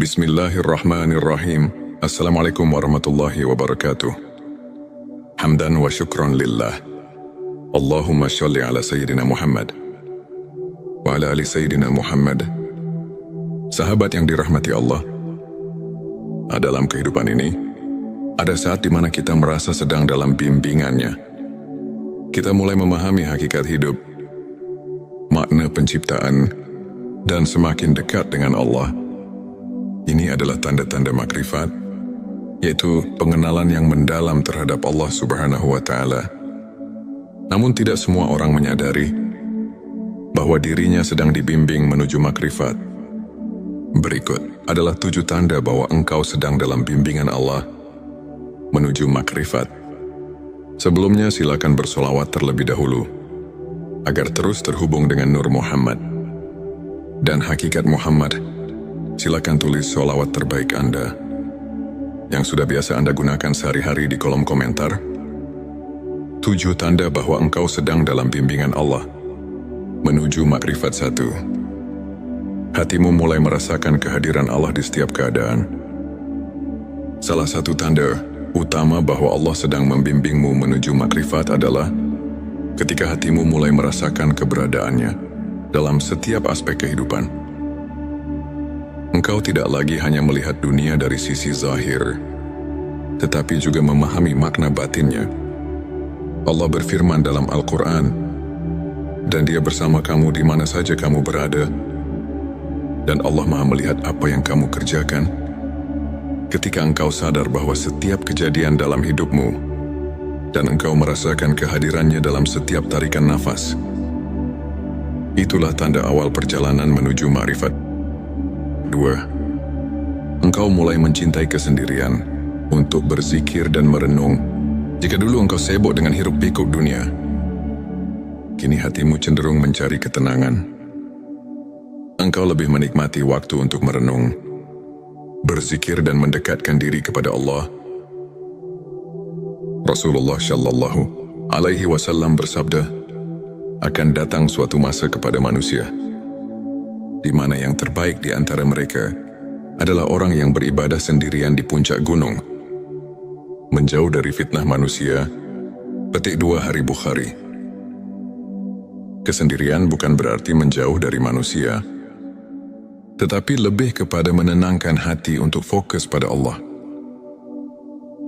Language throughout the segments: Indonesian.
Bismillahirrahmanirrahim. Assalamualaikum warahmatullahi wabarakatuh. Hamdan wa syukran lillah. Allahumma sholli ala Sayyidina Muhammad wa ala ali Sayyidina Muhammad. Sahabat yang dirahmati Allah, dalam kehidupan ini, ada saat di mana kita merasa sedang dalam bimbingannya. Kita mulai memahami hakikat hidup, makna penciptaan, dan semakin dekat dengan Allah. Ini adalah tanda-tanda makrifat, yaitu pengenalan yang mendalam terhadap Allah Subhanahu wa Ta'ala. Namun tidak semua orang menyadari bahwa dirinya sedang dibimbing menuju makrifat. Berikut adalah 7 tanda bahwa engkau sedang dalam bimbingan Allah menuju makrifat. Sebelumnya silakan bersolawat terlebih dahulu agar terus terhubung dengan Nur Muhammad dan hakikat Muhammad. Silakan tulis sholawat terbaik Anda yang sudah biasa Anda gunakan sehari-hari di kolom komentar. 7 tanda bahwa engkau sedang dalam bimbingan Allah menuju makrifat 1. Hatimu mulai merasakan kehadiran Allah di setiap keadaan. Salah satu tanda utama bahwa Allah sedang membimbingmu menuju makrifat adalah ketika hatimu mulai merasakan keberadaannya dalam setiap aspek kehidupan. Engkau tidak lagi hanya melihat dunia dari sisi zahir, tetapi juga memahami makna batinnya. Allah berfirman dalam Al-Quran, dan Dia bersama kamu di mana saja kamu berada, dan Allah Maha melihat apa yang kamu kerjakan. Ketika engkau sadar bahwa setiap kejadian dalam hidupmu, dan engkau merasakan kehadirannya dalam setiap tarikan nafas, itulah tanda awal perjalanan menuju makrifat. 2. Engkau mulai mencintai kesendirian untuk berzikir dan merenung. Jika dulu engkau sibuk dengan hiruk-pikuk dunia, kini hatimu cenderung mencari ketenangan. Engkau lebih menikmati waktu untuk merenung, berzikir dan mendekatkan diri kepada Allah. Rasulullah Shallallahu Alaihi Wasallam bersabda, akan datang suatu masa kepada manusia di mana yang terbaik di antara mereka adalah orang yang beribadah sendirian di puncak gunung, menjauh dari fitnah manusia. Petik 2 Hari Bukhari. Kesendirian bukan berarti menjauh dari manusia, tetapi lebih kepada menenangkan hati untuk fokus pada Allah.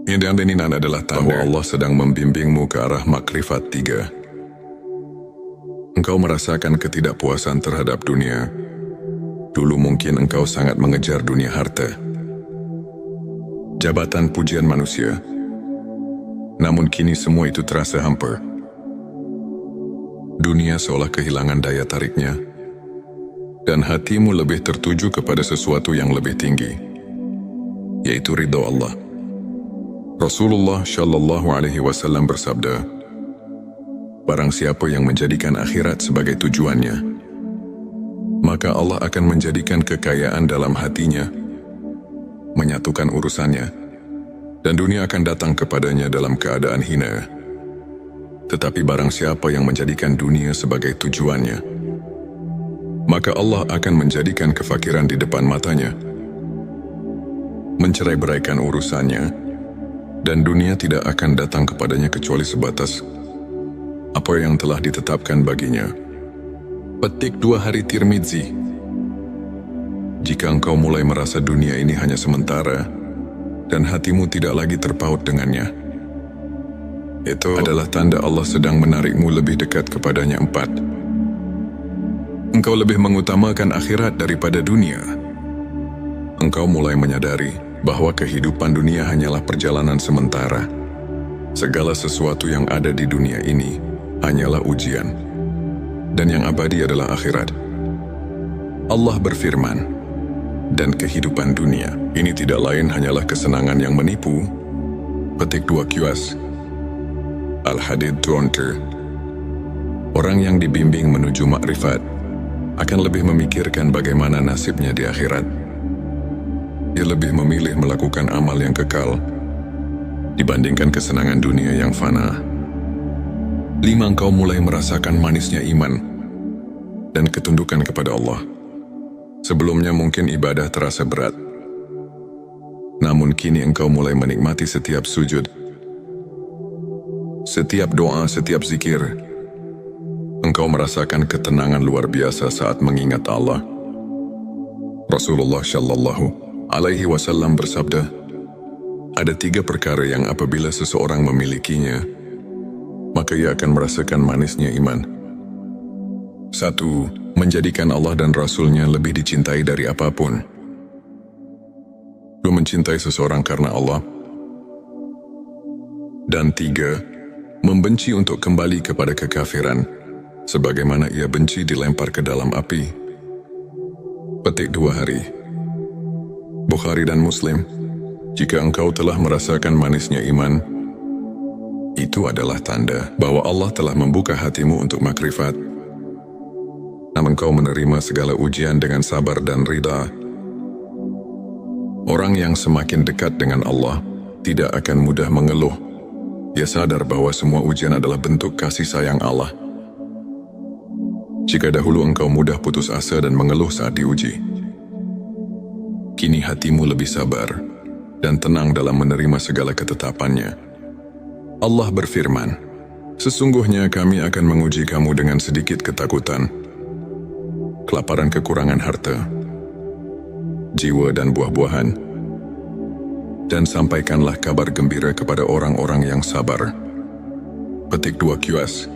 Ini adalah tanda Allah sedang membimbingmu ke arah makrifat 3. Engkau merasakan ketidakpuasan terhadap dunia. Dulu mungkin engkau sangat mengejar dunia harta, jabatan, pujian manusia. Namun kini semua itu terasa hampa. Dunia seolah kehilangan daya tariknya, dan hatimu lebih tertuju kepada sesuatu yang lebih tinggi, yaitu ridha Allah. Rasulullah Shallallahu Alaihi Wasallam bersabda, barang siapa yang menjadikan akhirat sebagai tujuannya, maka Allah akan menjadikan kekayaan dalam hatinya, menyatukan urusannya, dan dunia akan datang kepadanya dalam keadaan hina. Tetapi barang siapa yang menjadikan dunia sebagai tujuannya, maka Allah akan menjadikan kefakiran di depan matanya, mencerai-beraikan urusannya, dan dunia tidak akan datang kepadanya kecuali sebatas apa yang telah ditetapkan baginya. Petik 2 Hari Tirmidzi. Jika engkau mulai merasa dunia ini hanya sementara, dan hatimu tidak lagi terpaut dengannya, itu adalah tanda Allah sedang menarikmu lebih dekat kepadanya. 4. Engkau lebih mengutamakan akhirat daripada dunia. Engkau mulai menyadari bahwa kehidupan dunia hanyalah perjalanan sementara. Segala sesuatu yang ada di dunia ini hanyalah ujian, dan yang abadi adalah akhirat. Allah berfirman, dan kehidupan dunia ini tidak lain hanyalah kesenangan yang menipu. Petik 2 QS Al-Hadid 20. Orang yang dibimbing menuju makrifat akan lebih memikirkan bagaimana nasibnya di akhirat. Dia lebih memilih melakukan amal yang kekal dibandingkan kesenangan dunia yang fana. 5. Engkau mulai merasakan manisnya iman dan ketundukan kepada Allah. Sebelumnya mungkin ibadah terasa berat, Namun kini engkau mulai menikmati setiap sujud, setiap doa, setiap zikir. Engkau merasakan ketenangan luar biasa saat mengingat Allah. Rasulullah Shallallahu Alaihi Wasallam bersabda, ada 3 perkara yang apabila seseorang memilikinya, maka ia akan merasakan manisnya iman. 1. Menjadikan Allah dan Rasul-Nya lebih dicintai dari apapun. 2. Mencintai seseorang karena Allah. Dan 3. Membenci untuk kembali kepada kekafiran, sebagaimana ia benci dilempar ke dalam api. Petik 2 hari. Bukhari dan Muslim. Jika engkau telah merasakan manisnya iman, itu adalah tanda bahwa Allah telah membuka hatimu untuk makrifat. Namun engkau menerima segala ujian dengan sabar dan ridha. Orang yang semakin dekat dengan Allah tidak akan mudah mengeluh. Ia sadar bahwa semua ujian adalah bentuk kasih sayang Allah. Jika dahulu engkau mudah putus asa dan mengeluh saat diuji, kini hatimu lebih sabar dan tenang dalam menerima segala ketetapannya. Allah berfirman, sesungguhnya kami akan menguji kamu dengan sedikit ketakutan, kelaparan, kekurangan harta, jiwa dan buah-buahan, dan sampaikanlah kabar gembira kepada orang-orang yang sabar. Petik 2 QS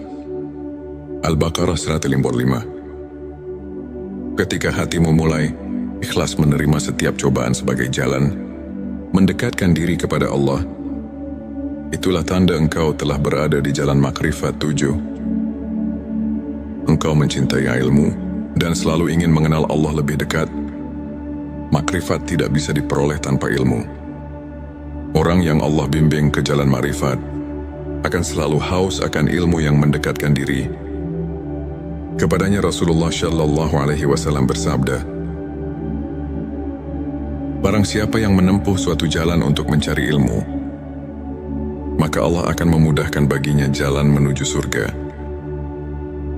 Al-Baqarah 155. Ketika hatimu mulai ikhlas menerima setiap cobaan sebagai jalan mendekatkan diri kepada Allah, itulah tanda engkau telah berada di jalan makrifat 7. Engkau mencintai ilmu dan selalu ingin mengenal Allah lebih dekat. Makrifat tidak bisa diperoleh tanpa ilmu. Orang yang Allah bimbing ke jalan makrifat akan selalu haus akan ilmu yang mendekatkan diri. Kepadanya Rasulullah Shallallahu Alaihi Wasallam bersabda, barang siapa yang menempuh suatu jalan untuk mencari ilmu, maka Allah akan memudahkan baginya jalan menuju surga.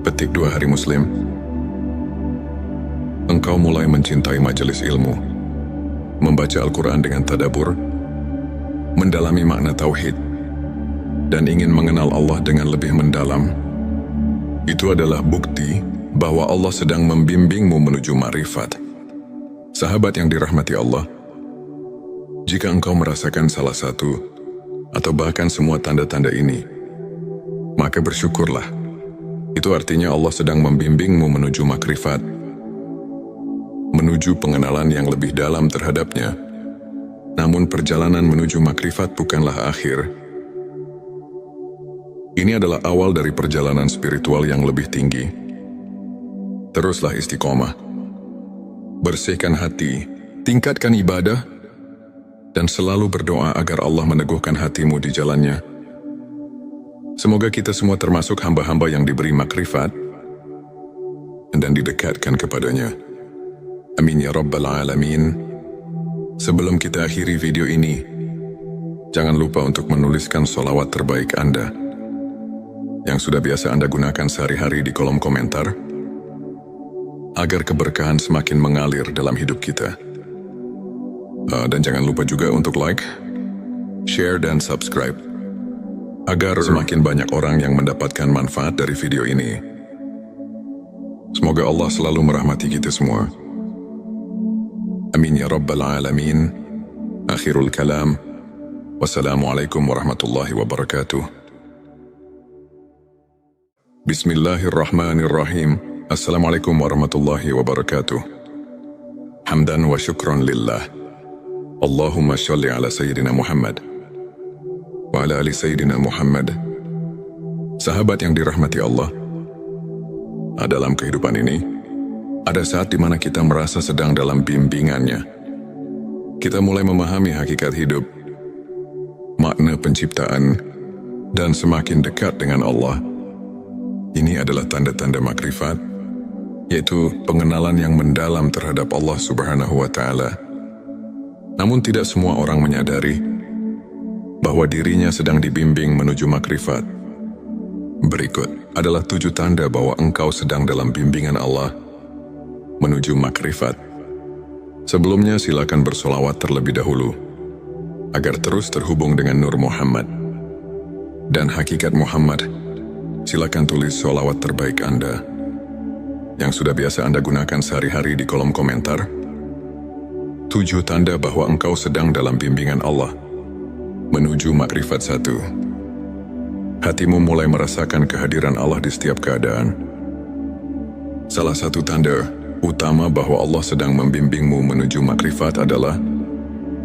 Petik 2 hari Muslim. Engkau mulai mencintai majelis ilmu, membaca Al-Quran dengan tadabbur, mendalami makna tauhid, dan ingin mengenal Allah dengan lebih mendalam. Itu adalah bukti bahwa Allah sedang membimbingmu menuju ma'rifat. Sahabat yang dirahmati Allah, jika engkau merasakan salah satu atau bahkan semua tanda-tanda ini, maka bersyukurlah. Itu artinya Allah sedang membimbingmu menuju makrifat, menuju pengenalan yang lebih dalam terhadapnya. Namun perjalanan menuju makrifat bukanlah akhir. Ini adalah awal dari perjalanan spiritual yang lebih tinggi. Teruslah istiqomah. Bersihkan hati, tingkatkan ibadah, dan selalu berdoa agar Allah meneguhkan hatimu di jalannya. Semoga kita semua termasuk hamba-hamba yang diberi makrifat dan didekatkan kepadanya. Amin ya Rabbal Alamin. Sebelum kita akhiri video ini, jangan lupa untuk menuliskan sholawat terbaik Anda yang sudah biasa Anda gunakan sehari-hari di kolom komentar, agar keberkahan semakin mengalir dalam hidup kita. Dan jangan lupa juga untuk like, share, dan subscribe, agar semakin banyak orang yang mendapatkan manfaat dari video ini. Semoga Allah selalu merahmati kita semua. Amin ya Rabbal Alamin. Akhirul kalam. Wassalamualaikum warahmatullahi wabarakatuh. Bismillahirrahmanirrahim. Assalamualaikum warahmatullahi wabarakatuh. Hamdan wa syukran lillah. Allahumma sholli ala Sayyidina Muhammad wa ala ali Sayyidina Muhammad. Sahabat yang dirahmati Allah, dalam kehidupan ini, ada saat di mana kita merasa sedang dalam bimbingannya. Kita mulai memahami hakikat hidup, makna penciptaan, dan semakin dekat dengan Allah. Ini adalah tanda-tanda makrifat, yaitu pengenalan yang mendalam terhadap Allah Subhanahu wa Ta'ala. Namun tidak semua orang menyadari bahwa dirinya sedang dibimbing menuju makrifat. Berikut adalah 7 tanda bahwa engkau sedang dalam bimbingan Allah menuju makrifat. Sebelumnya silakan bersolawat terlebih dahulu agar terus terhubung dengan Nur Muhammad dan hakikat Muhammad, silakan tulis sholawat terbaik Anda yang sudah biasa Anda gunakan sehari-hari di kolom komentar. 7 tanda bahwa engkau sedang dalam bimbingan Allah menuju makrifat 1. Hatimu mulai merasakan kehadiran Allah di setiap keadaan. Salah satu tanda utama bahwa Allah sedang membimbingmu menuju makrifat adalah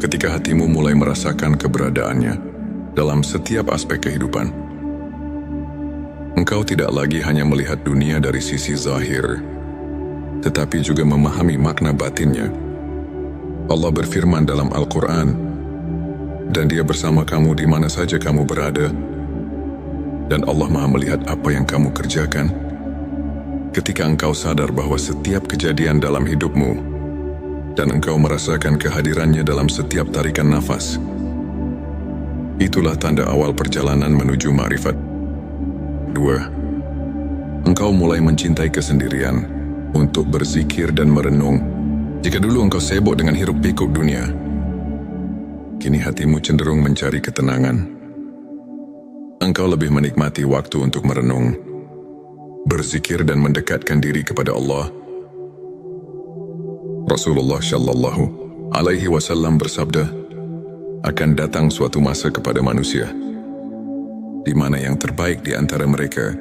ketika hatimu mulai merasakan keberadaannya dalam setiap aspek kehidupan. Engkau tidak lagi hanya melihat dunia dari sisi zahir, tetapi juga memahami makna batinnya. Allah berfirman dalam Al-Quran, dan Dia bersama kamu di mana saja kamu berada, dan Allah Maha melihat apa yang kamu kerjakan. Ketika engkau sadar bahwa setiap kejadian dalam hidupmu, dan engkau merasakan kehadirannya dalam setiap tarikan nafas, itulah tanda awal perjalanan menuju makrifat. 2. Engkau mulai mencintai kesendirian untuk berzikir dan merenung. Jika dulu engkau sibuk dengan hiruk-pikuk dunia, kini hatimu cenderung mencari ketenangan. Engkau lebih menikmati waktu untuk merenung, berzikir dan mendekatkan diri kepada Allah. Rasulullah Shallallahu Alaihi Wasallam bersabda, akan datang suatu masa kepada manusia di mana yang terbaik di antara mereka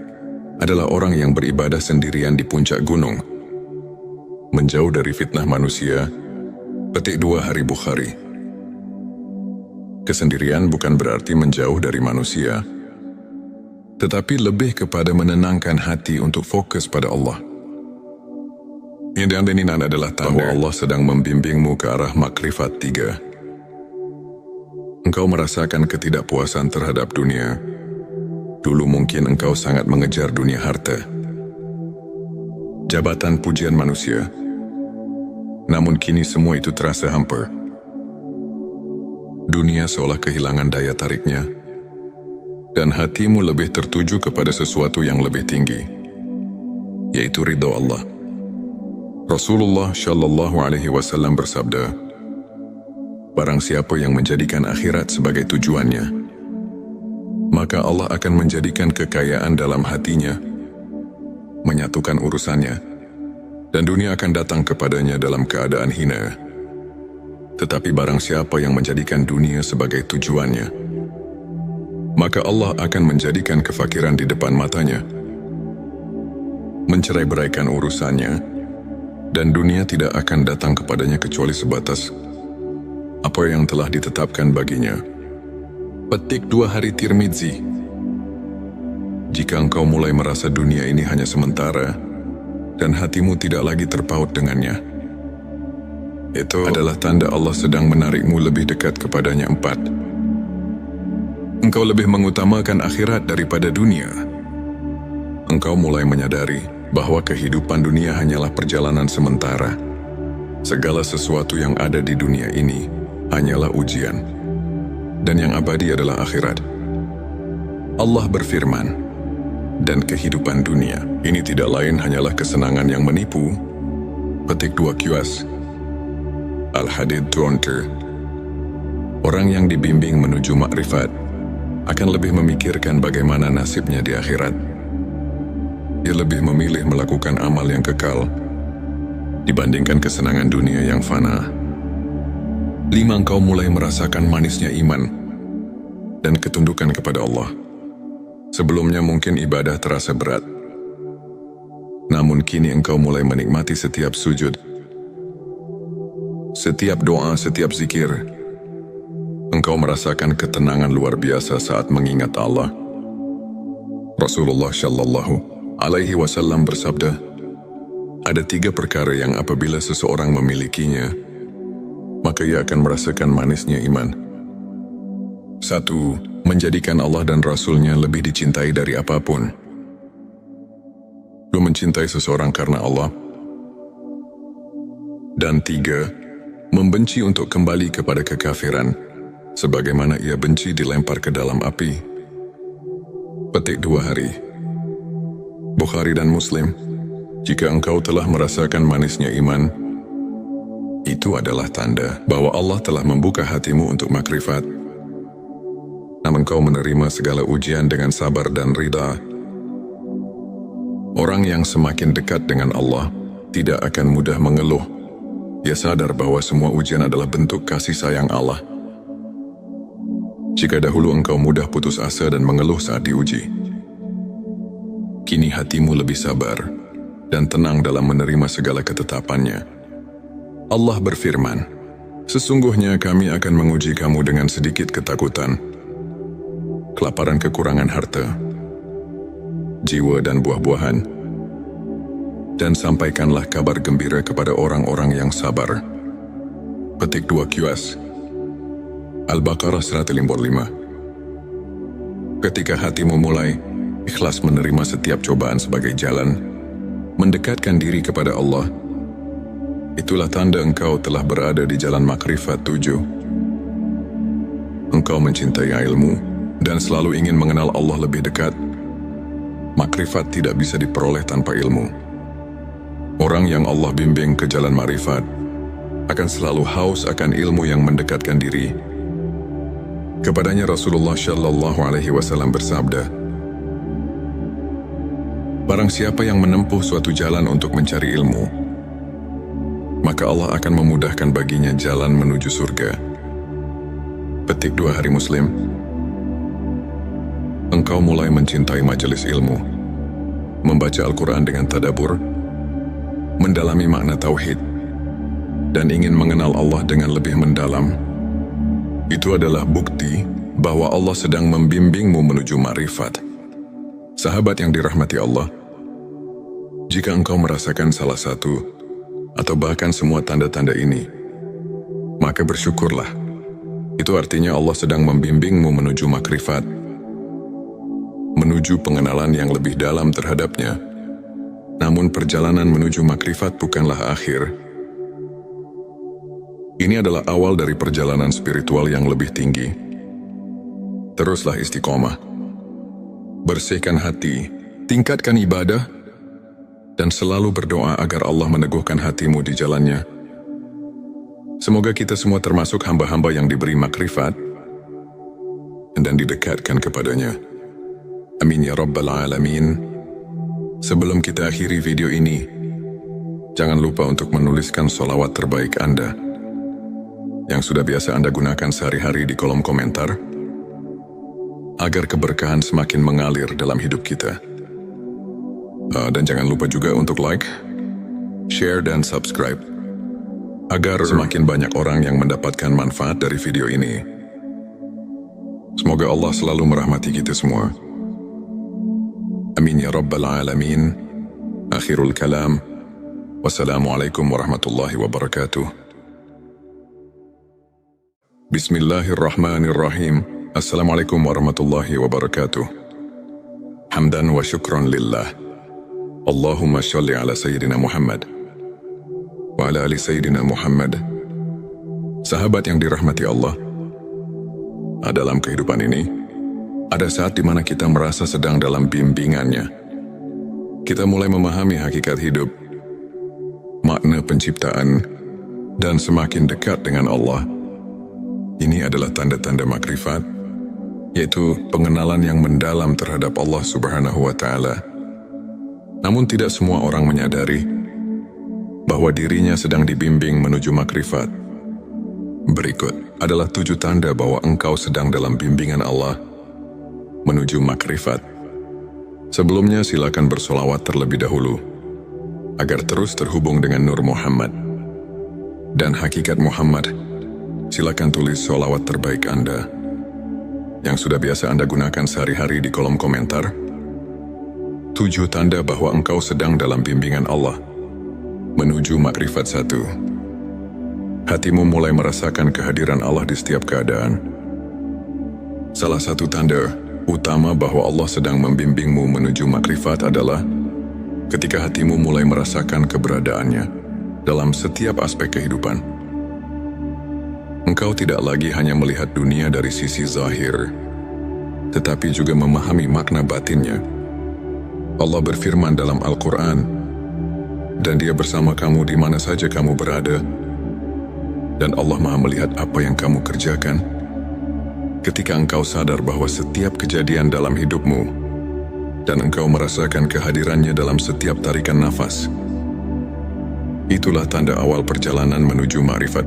adalah orang yang beribadah sendirian di puncak gunung, menjauh dari fitnah manusia. Petik 2 Hari Bukhari. Kesendirian bukan berarti menjauh dari manusia, tetapi lebih kepada menenangkan hati untuk fokus pada Allah. Yang diaminin adalah bahwa Allah sedang membimbingmu ke arah makrifat 3. Engkau merasakan ketidakpuasan terhadap dunia. Dulu mungkin engkau sangat mengejar dunia harta, jabatan, pujian manusia. Namun kini semua itu terasa hampa. Dunia seolah kehilangan daya tariknya, dan hatimu lebih tertuju kepada sesuatu yang lebih tinggi, yaitu ridha Allah. Rasulullah Shallallahu Alaihi Wasallam bersabda, barang siapa yang menjadikan akhirat sebagai tujuannya, maka Allah akan menjadikan kekayaan dalam hatinya, menyatukan urusannya, dan dunia akan datang kepadanya dalam keadaan hina. Tetapi barang siapa yang menjadikan dunia sebagai tujuannya, maka Allah akan menjadikan kefakiran di depan matanya, mencerai-beraikan urusannya, dan dunia tidak akan datang kepadanya kecuali sebatas apa yang telah ditetapkan baginya. Petik 2 Hari Tirmidzi. Jika engkau mulai merasa dunia ini hanya sementara, dan hatimu tidak lagi terpaut dengannya, itu adalah tanda Allah sedang menarikmu lebih dekat kepadanya. 4. Engkau lebih mengutamakan akhirat daripada dunia. Engkau mulai menyadari bahwa kehidupan dunia hanyalah perjalanan sementara. Segala sesuatu yang ada di dunia ini hanyalah ujian, dan yang abadi adalah akhirat. Allah berfirman, dan kehidupan dunia ini tidak lain hanyalah kesenangan yang menipu. Petik 2 QS. Al-Hadid 20. Orang yang dibimbing menuju makrifat akan lebih memikirkan bagaimana nasibnya di akhirat. Dia lebih memilih melakukan amal yang kekal dibandingkan kesenangan dunia yang fana. 5. Engkau mulai merasakan manisnya iman dan ketundukan kepada Allah. Sebelumnya mungkin ibadah terasa berat, namun kini engkau mulai menikmati setiap sujud, setiap doa, setiap zikir. Engkau merasakan ketenangan luar biasa saat mengingat Allah. Rasulullah Shallallahu Alaihi Wasallam bersabda, ada 3 perkara yang apabila seseorang memilikinya, maka ia akan merasakan manisnya iman. 1. Menjadikan Allah dan Rasul-Nya lebih dicintai dari apapun. 2. Mencintai seseorang karena Allah. Dan 3. Membenci untuk kembali kepada kekafiran, sebagaimana ia benci dilempar ke dalam api. Petik 2 Hari. Bukhari dan Muslim. Jika engkau telah merasakan manisnya iman, Itu adalah tanda bahwa Allah telah membuka hatimu untuk makrifat. Namun kau menerima segala ujian dengan sabar dan ridha. Orang yang semakin dekat dengan Allah tidak akan mudah mengeluh. Dia sadar bahwa semua ujian adalah bentuk kasih sayang Allah. Jika dahulu engkau mudah putus asa dan mengeluh saat diuji, kini hatimu lebih sabar dan tenang dalam menerima segala ketetapannya. Allah berfirman, "Sesungguhnya kami akan menguji kamu dengan sedikit ketakutan, kelaparan kekurangan harta, jiwa dan buah-buahan, dan sampaikanlah kabar gembira kepada orang-orang yang sabar." Petik 2 QS Al-Baqarah 155. Ketika hatimu mulai ikhlas menerima setiap cobaan sebagai jalan mendekatkan diri kepada Allah, itulah tanda engkau telah berada di jalan makrifat 7. Engkau mencintai ilmu dan selalu ingin mengenal Allah lebih dekat. Makrifat tidak bisa diperoleh tanpa ilmu. Orang yang Allah bimbing ke jalan makrifat akan selalu haus akan ilmu yang mendekatkan diri. Kepadanya Rasulullah Shallallahu Alaihi Wasallam bersabda, "Barang siapa yang menempuh suatu jalan untuk mencari ilmu, maka Allah akan memudahkan baginya jalan menuju surga." Petik 2 Hari Muslim. Engkau mulai mencintai majelis ilmu, membaca Al-Quran dengan tadabbur, mendalami makna tauhid, dan ingin mengenal Allah dengan lebih mendalam. Itu adalah bukti bahwa Allah sedang membimbingmu menuju makrifat. Sahabat yang dirahmati Allah, jika engkau merasakan salah satu atau bahkan semua tanda-tanda ini, maka bersyukurlah. Itu artinya Allah sedang membimbingmu menuju makrifat, menuju pengenalan yang lebih dalam terhadapnya. Namun perjalanan menuju makrifat bukanlah akhir. Ini adalah awal dari perjalanan spiritual yang lebih tinggi. Teruslah istiqomah. Bersihkan hati, tingkatkan ibadah, dan selalu berdoa agar Allah meneguhkan hatimu di jalannya. Semoga kita semua termasuk hamba-hamba yang diberi makrifat dan didekatkan kepadanya. Amin ya Rabbal Alamin. Sebelum kita akhiri video ini, jangan lupa untuk menuliskan sholawat terbaik Anda yang sudah biasa Anda gunakan sehari-hari di kolom komentar, agar keberkahan semakin mengalir dalam hidup kita. Dan jangan lupa juga untuk like, share, dan subscribe, agar semakin banyak orang yang mendapatkan manfaat dari video ini. Semoga Allah selalu merahmati kita semua. Amin ya Rabbal Alamin. Akhirul kalam. Wassalamualaikum warahmatullahi wabarakatuh. Bismillahirrahmanirrahim. Assalamualaikum warahmatullahi wabarakatuh. Hamdan wa syukran lillah. Allahumma sholli ala Sayyidina Muhammad wa ala ali Sayyidina Muhammad. Sahabat yang dirahmati Allah, dalam kehidupan ini, ada saat di mana kita merasa sedang dalam bimbingannya. Kita mulai memahami hakikat hidup, makna penciptaan, dan semakin dekat dengan Allah. Ini adalah tanda-tanda makrifat, yaitu pengenalan yang mendalam terhadap Allah Subhanahu wa Ta'ala. Namun tidak semua orang menyadari bahwa dirinya sedang dibimbing menuju makrifat. Berikut adalah 7 tanda bahwa engkau sedang dalam bimbingan Allah menuju makrifat. Sebelumnya silakan bersolawat terlebih dahulu, agar terus terhubung dengan Nur Muhammad dan hakikat Muhammad. Silakan tulis sholawat terbaik Anda yang sudah biasa Anda gunakan sehari-hari di kolom komentar. 7 tanda bahwa engkau sedang dalam bimbingan Allah menuju makrifat 1. Hatimu mulai merasakan kehadiran Allah di setiap keadaan. Salah satu tanda utama bahwa Allah sedang membimbingmu menuju makrifat adalah ketika hatimu mulai merasakan keberadaannya dalam setiap aspek kehidupan. Engkau tidak lagi hanya melihat dunia dari sisi zahir, tetapi juga memahami makna batinnya. Allah berfirman dalam Al-Quran, "Dan Dia bersama kamu di mana saja kamu berada, Dan Allah Maha melihat apa yang kamu kerjakan. Ketika engkau sadar bahwa setiap kejadian dalam hidupmu dan engkau merasakan kehadirannya dalam setiap tarikan nafas, itulah tanda awal perjalanan menuju ma'rifat.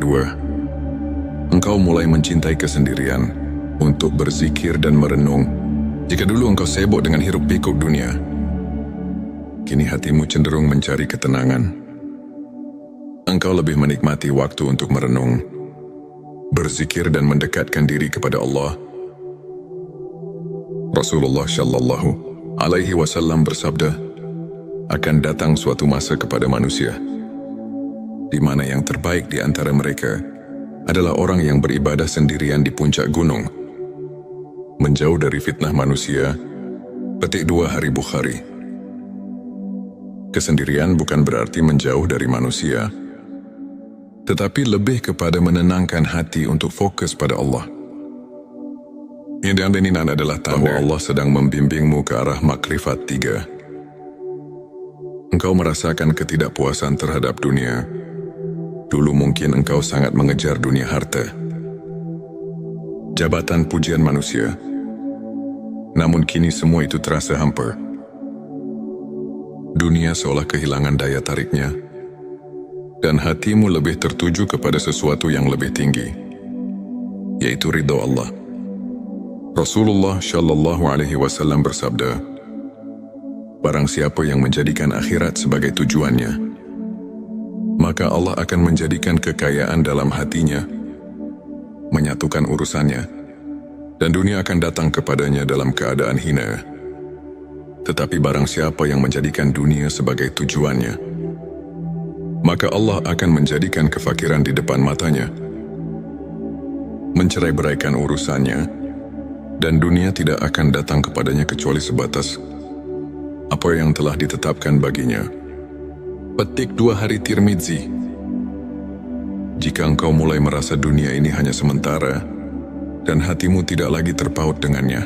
2. Engkau mulai mencintai kesendirian untuk berzikir dan merenung. Jika dulu engkau sibuk dengan hiruk-pikuk dunia, kini hatimu cenderung mencari ketenangan. Engkau lebih menikmati waktu untuk merenung, berzikir dan mendekatkan diri kepada Allah. Rasulullah Shallallahu Alaihi Wasallam bersabda, akan datang suatu masa kepada manusia, di mana yang terbaik di antara mereka adalah orang yang beribadah sendirian di puncak gunung, menjauh dari fitnah manusia. Petik 2 Hari Bukhari. Kesendirian bukan berarti menjauh dari manusia, tetapi lebih kepada menenangkan hati untuk fokus pada Allah. Yang ini adalah tanda bahwa Allah sedang membimbingmu ke arah makrifat 3. Engkau merasakan ketidakpuasan terhadap dunia. Dulu mungkin engkau sangat mengejar dunia harta, jabatan, pujian manusia. Namun kini semua itu terasa hampa. Dunia seolah kehilangan daya tariknya, dan hatimu lebih tertuju kepada sesuatu yang lebih tinggi, yaitu ridha Allah. Rasulullah Shallallahu Alaihi Wasallam bersabda, barang siapa yang menjadikan akhirat sebagai tujuannya, maka Allah akan menjadikan kekayaan dalam hatinya, menyatukan urusannya, dan dunia akan datang kepadanya dalam keadaan hina. Tetapi barang siapa yang menjadikan dunia sebagai tujuannya, maka Allah akan menjadikan kefakiran di depan matanya, mencerai-beraikan urusannya, dan dunia tidak akan datang kepadanya kecuali sebatas apa yang telah ditetapkan baginya. Petik 2 Hari Tirmidzi. Jika engkau mulai merasa dunia ini hanya sementara, dan hatimu tidak lagi terpaut dengannya,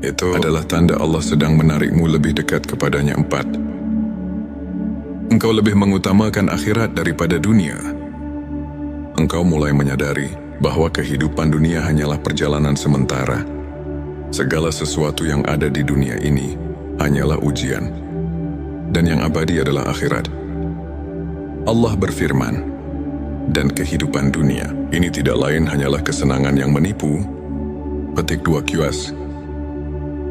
itu adalah tanda Allah sedang menarikmu lebih dekat kepadanya. 4. Engkau lebih mengutamakan akhirat daripada dunia. Engkau mulai menyadari bahwa kehidupan dunia hanyalah perjalanan sementara. Segala sesuatu yang ada di dunia ini hanyalah ujian, dan yang abadi adalah akhirat. Allah berfirman, dan kehidupan dunia ini tidak lain hanyalah kesenangan yang menipu. Petik 2 QS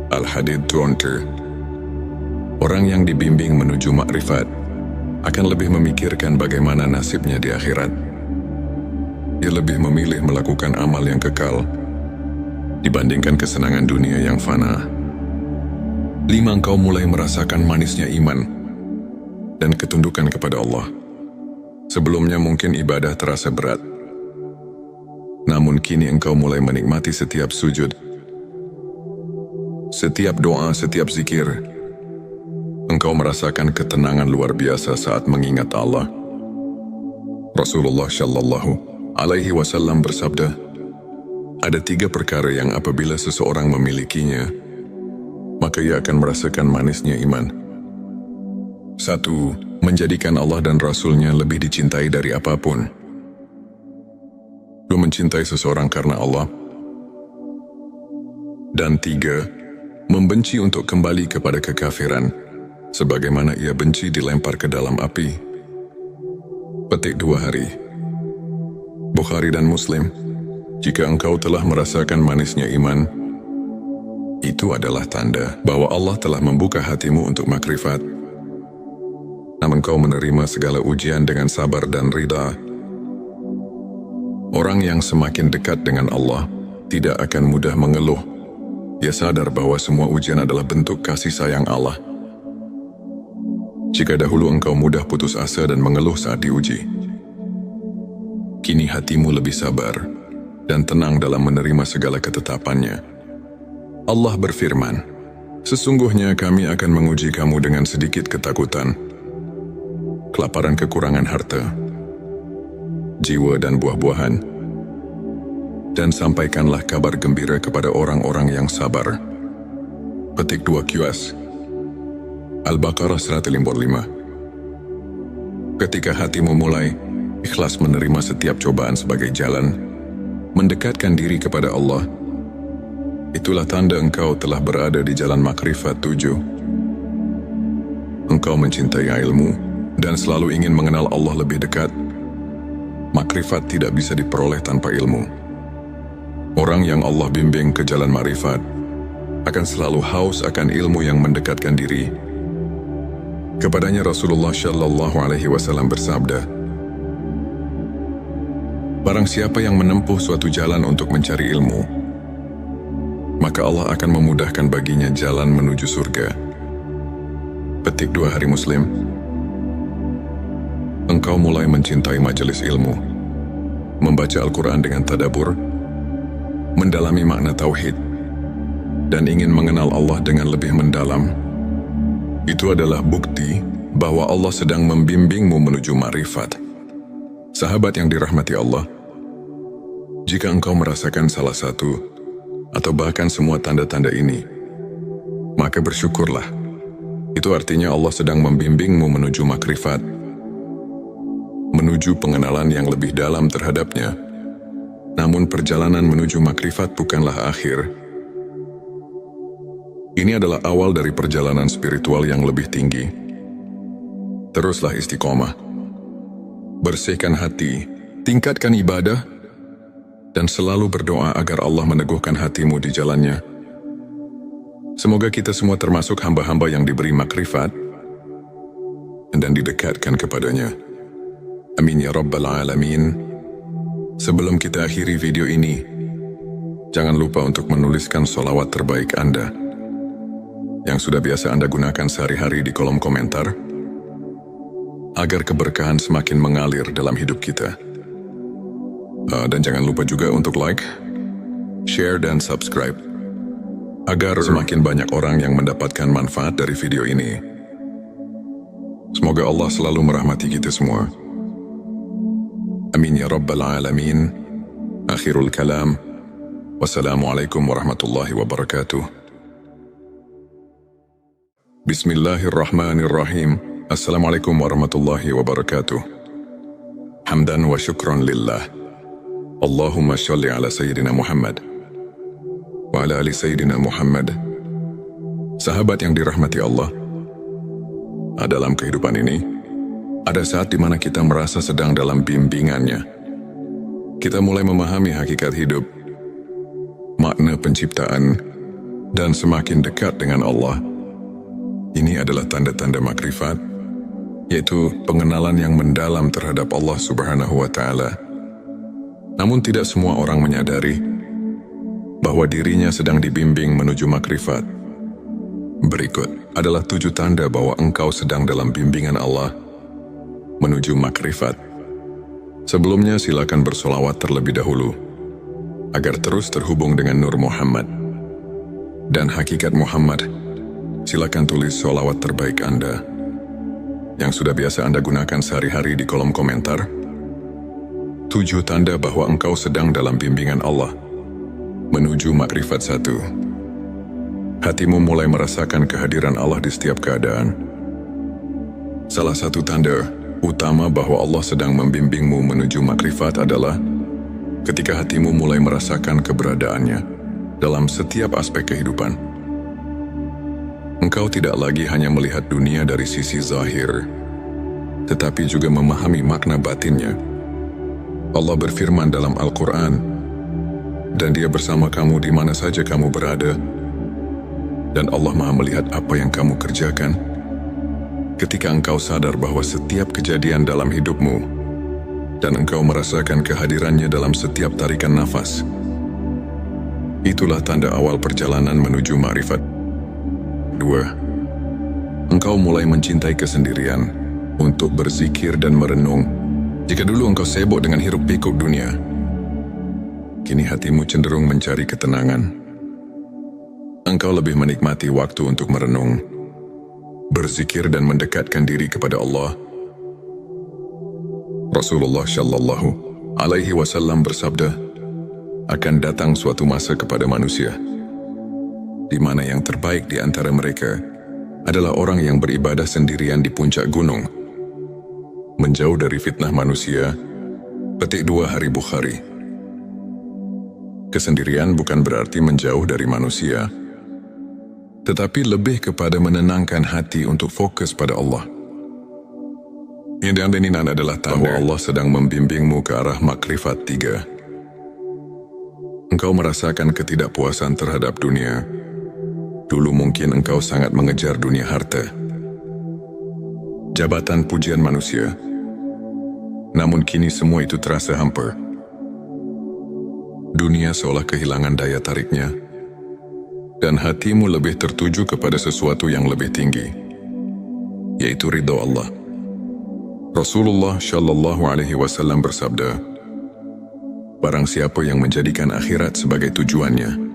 Al-Hadid 20. Orang yang dibimbing menuju makrifat akan lebih memikirkan bagaimana nasibnya di akhirat. Ia lebih memilih melakukan amal yang kekal dibandingkan kesenangan dunia yang fana. 5. Engkau mulai merasakan manisnya iman dan ketundukan kepada Allah. Sebelumnya mungkin ibadah terasa berat, namun kini engkau mulai menikmati setiap sujud, setiap doa, setiap zikir. Engkau merasakan ketenangan luar biasa saat mengingat Allah. Rasulullah Shallallahu Alaihi Wasallam bersabda, ada 3 perkara yang apabila seseorang memilikinya, maka ia akan merasakan manisnya iman. 1. Menjadikan Allah dan Rasul-Nya lebih dicintai dari apapun. 2. Mencintai seseorang karena Allah. Dan 3. Membenci untuk kembali kepada kekafiran, sebagaimana ia benci dilempar ke dalam api. Petik 2 Hari Bukhari dan Muslim. Jika engkau telah merasakan manisnya iman, itu adalah tanda bahwa Allah telah membuka hatimu untuk makrifat. Namun engkau menerima segala ujian dengan sabar dan ridha. Orang yang semakin dekat dengan Allah tidak akan mudah mengeluh. Ia sadar bahwa semua ujian adalah bentuk kasih sayang Allah. Jika dahulu engkau mudah putus asa dan mengeluh saat diuji, kini hatimu lebih sabar dan tenang dalam menerima segala ketetapannya. Allah berfirman, sesungguhnya kami akan menguji kamu dengan sedikit ketakutan, kelaparan, kekurangan harta, jiwa dan buah-buahan, dan sampaikanlah kabar gembira kepada orang-orang yang sabar. Petik 2 QS Al-Baqarah 155. Ketika hatimu mulai ikhlas menerima setiap cobaan sebagai jalan mendekatkan diri kepada Allah, itulah tanda engkau telah berada di jalan makrifat 7. Engkau mencintai ilmu dan selalu ingin mengenal Allah lebih dekat. Makrifat tidak bisa diperoleh tanpa ilmu. Orang yang Allah bimbing ke jalan makrifat akan selalu haus akan ilmu yang mendekatkan diri. Kepadanya Rasulullah Shallallahu Alaihi Wasallam bersabda, barang siapa yang menempuh suatu jalan untuk mencari ilmu, maka Allah akan memudahkan baginya jalan menuju surga. Petik 2 Hari Muslim. Engkau mulai mencintai majelis ilmu, membaca Al-Quran dengan tadabbur, mendalami makna tauhid, dan ingin mengenal Allah dengan lebih mendalam. Itu adalah bukti bahwa Allah sedang membimbingmu menuju ma'rifat. Sahabat yang dirahmati Allah, jika engkau merasakan salah satu atau bahkan semua tanda-tanda ini, maka bersyukurlah. Itu artinya Allah sedang membimbingmu menuju makrifat, menuju pengenalan yang lebih dalam terhadapnya. Namun perjalanan menuju makrifat bukanlah akhir. Ini adalah awal dari perjalanan spiritual yang lebih tinggi. Teruslah istiqomah. Bersihkan hati, tingkatkan ibadah, dan selalu berdoa agar Allah meneguhkan hatimu di jalannya. Semoga kita semua termasuk hamba-hamba yang diberi makrifat dan didekatkan kepadanya. Amin ya Rabbal Alamin. Sebelum kita akhiri video ini, jangan lupa untuk menuliskan sholawat terbaik Anda yang sudah biasa Anda gunakan sehari-hari di kolom komentar, agar keberkahan semakin mengalir dalam hidup kita. Dan jangan lupa juga untuk like, share, dan subscribe, agar semakin banyak orang yang mendapatkan manfaat dari video ini. Semoga Allah selalu merahmati kita semua. Amin ya Rabbal Alamin. Akhirul kalam. Wassalamualaikum warahmatullahi wabarakatuh. Bismillahirrahmanirrahim. Assalamualaikum warahmatullahi wabarakatuh. Hamdan wa syukran lillah. Allahumma sholli ala Sayyidina Muhammad wa ala ali Sayyidina Muhammad. Sahabat yang dirahmati Allah, dalam kehidupan ini, ada saat di mana kita merasa sedang dalam bimbingannya. Kita mulai memahami hakikat hidup, makna penciptaan, dan semakin dekat dengan Allah. Ini adalah tanda-tanda makrifat, yaitu pengenalan yang mendalam terhadap Allah Subhanahu wa Ta'ala. Namun tidak semua orang menyadari bahwa dirinya sedang dibimbing menuju makrifat. Berikut adalah 7 tanda bahwa engkau sedang dalam bimbingan Allah menuju makrifat. Sebelumnya silakan bersolawat terlebih dahulu, agar terus terhubung dengan Nur Muhammad dan hakikat Muhammad. Silakan tulis solawat terbaik Anda yang sudah biasa Anda gunakan sehari-hari di kolom komentar. 7 tanda bahwa engkau sedang dalam bimbingan Allah menuju makrifat 1. Hatimu mulai merasakan kehadiran Allah di setiap keadaan. Salah satu tanda utama bahwa Allah sedang membimbingmu menuju makrifat adalah ketika hatimu mulai merasakan keberadaannya dalam setiap aspek kehidupan. Engkau tidak lagi hanya melihat dunia dari sisi zahir, tetapi juga memahami makna batinnya. Allah berfirman dalam Al-Quran, dan Dia bersama kamu di mana saja kamu berada, dan Allah Maha melihat apa yang kamu kerjakan. Ketika engkau sadar bahwa setiap kejadian dalam hidupmu, dan engkau merasakan kehadirannya dalam setiap tarikan nafas, itulah tanda awal perjalanan menuju ma'rifat. 2. Engkau mulai mencintai kesendirian untuk berzikir dan merenung. Jika dulu engkau sibuk dengan hiruk-pikuk dunia, kini hatimu cenderung mencari ketenangan. Engkau lebih menikmati waktu untuk merenung, berzikir dan mendekatkan diri kepada Allah. Rasulullah Shallallahu Alaihi Wasallam bersabda, akan datang suatu masa kepada manusia, di mana yang terbaik di antara mereka adalah orang yang beribadah sendirian di puncak gunung, menjauh dari fitnah manusia Petik 2 Hari Bukhari. Kesendirian bukan berarti menjauh dari manusia, tetapi lebih kepada menenangkan hati untuk fokus pada Allah. Yang diaminin adalah bahwa Allah sedang membimbingmu ke arah makrifat 3. Engkau merasakan ketidakpuasan terhadap dunia. Dulu mungkin engkau sangat mengejar dunia harta, jabatan, pujian manusia. Namun kini semua itu terasa hampa. Dunia seolah kehilangan daya tariknya, dan hatimu lebih tertuju kepada sesuatu yang lebih tinggi, yaitu ridha Allah. Rasulullah Shallallahu Alaihi Wasallam bersabda, barang siapa yang menjadikan akhirat sebagai tujuannya,